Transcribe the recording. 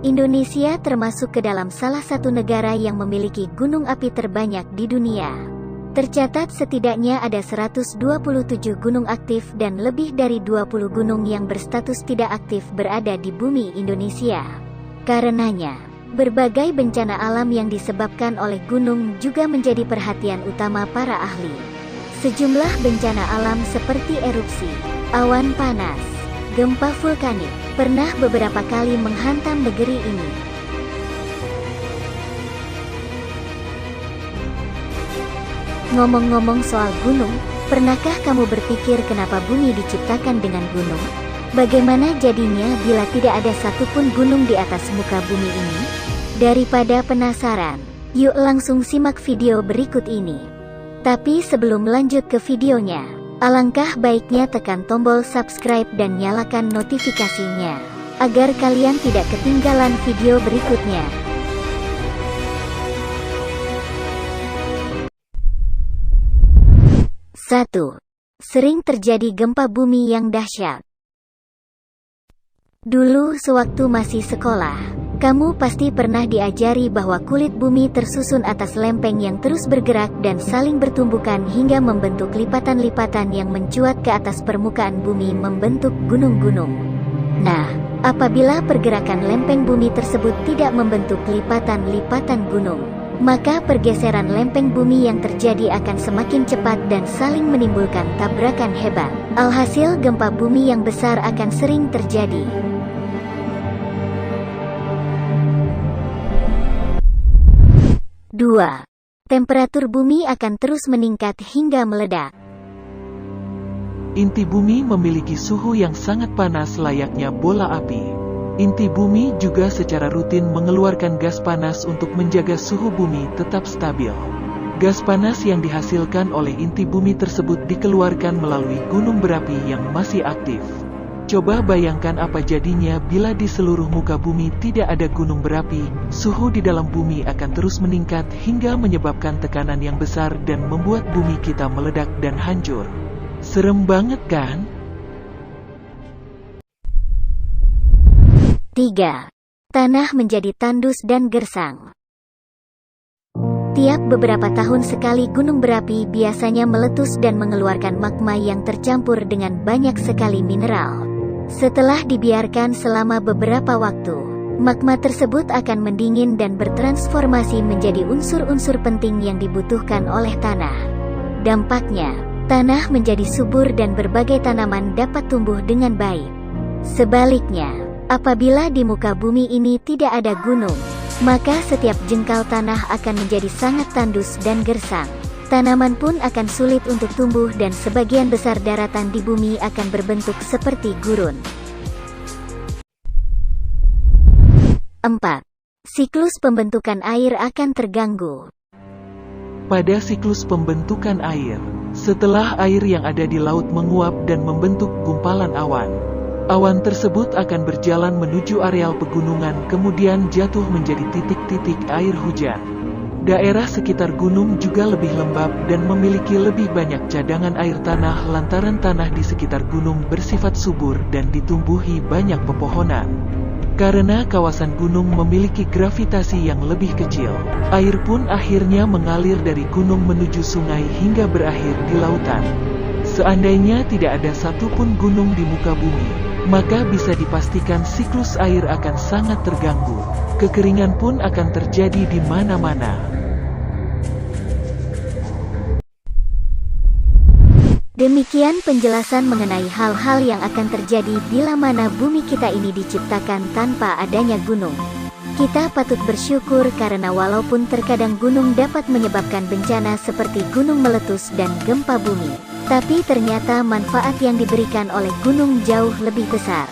Indonesia termasuk ke dalam salah satu negara yang memiliki gunung api terbanyak di dunia. Tercatat setidaknya ada 127 gunung aktif dan lebih dari 20 gunung yang berstatus tidak aktif berada di bumi Indonesia. Karenanya, berbagai bencana alam yang disebabkan oleh gunung juga menjadi perhatian utama para ahli. Sejumlah bencana alam seperti erupsi, awan panas, gempa vulkanik, pernah beberapa kali menghantam negeri ini. Ngomong-ngomong soal gunung, pernahkah kamu berpikir kenapa bumi diciptakan dengan gunung? Bagaimana jadinya bila tidak ada satupun gunung di atas muka bumi ini? Daripada penasaran, yuk langsung simak video berikut ini. Tapi sebelum lanjut ke videonya, alangkah baiknya tekan tombol subscribe dan nyalakan notifikasinya, agar kalian tidak ketinggalan video berikutnya. Satu. Sering terjadi gempa bumi yang dahsyat. Dulu sewaktu masih sekolah, kamu pasti pernah diajari bahwa kulit bumi tersusun atas lempeng yang terus bergerak dan saling bertumbukan hingga membentuk lipatan-lipatan yang mencuat ke atas permukaan bumi membentuk gunung-gunung. Nah, apabila pergerakan lempeng bumi tersebut tidak membentuk lipatan-lipatan gunung, maka pergeseran lempeng bumi yang terjadi akan semakin cepat dan saling menimbulkan tabrakan hebat. Alhasil gempa bumi yang besar akan sering terjadi. 2. Temperatur bumi akan terus meningkat hingga meledak. Inti bumi memiliki suhu yang sangat panas layaknya bola api. Inti bumi juga secara rutin mengeluarkan gas panas untuk menjaga suhu bumi tetap stabil. Gas panas yang dihasilkan oleh inti bumi tersebut dikeluarkan melalui gunung berapi yang masih aktif. Coba bayangkan apa jadinya bila di seluruh muka bumi tidak ada gunung berapi, suhu di dalam bumi akan terus meningkat hingga menyebabkan tekanan yang besar dan membuat bumi kita meledak dan hancur. Serem banget kan? 3. Tanah menjadi tandus dan gersang. Tiap beberapa tahun sekali gunung berapi biasanya meletus dan mengeluarkan magma yang tercampur dengan banyak sekali mineral. Setelah dibiarkan selama beberapa waktu, magma tersebut akan mendingin dan bertransformasi menjadi unsur-unsur penting yang dibutuhkan oleh tanah. Dampaknya, tanah menjadi subur dan berbagai tanaman dapat tumbuh dengan baik. Sebaliknya, apabila di muka bumi ini tidak ada gunung, maka setiap jengkal tanah akan menjadi sangat tandus dan gersang. Tanaman pun akan sulit untuk tumbuh dan sebagian besar daratan di bumi akan berbentuk seperti gurun. 4. Siklus pembentukan air akan terganggu. Pada siklus pembentukan air, setelah air yang ada di laut menguap dan membentuk gumpalan awan, awan tersebut akan berjalan menuju areal pegunungan kemudian jatuh menjadi titik-titik air hujan. Daerah sekitar gunung juga lebih lembab dan memiliki lebih banyak cadangan air tanah lantaran tanah di sekitar gunung bersifat subur dan ditumbuhi banyak pepohonan. Karena kawasan gunung memiliki gravitasi yang lebih kecil, air pun akhirnya mengalir dari gunung menuju sungai hingga berakhir di lautan. Seandainya tidak ada satupun gunung di muka bumi, maka bisa dipastikan siklus air akan sangat terganggu. Kekeringan pun akan terjadi di mana-mana. Demikian penjelasan mengenai hal-hal yang akan terjadi bila mana bumi kita ini diciptakan tanpa adanya gunung. Kita patut bersyukur karena walaupun terkadang gunung dapat menyebabkan bencana seperti gunung meletus dan gempa bumi, tapi ternyata manfaat yang diberikan oleh gunung jauh lebih besar.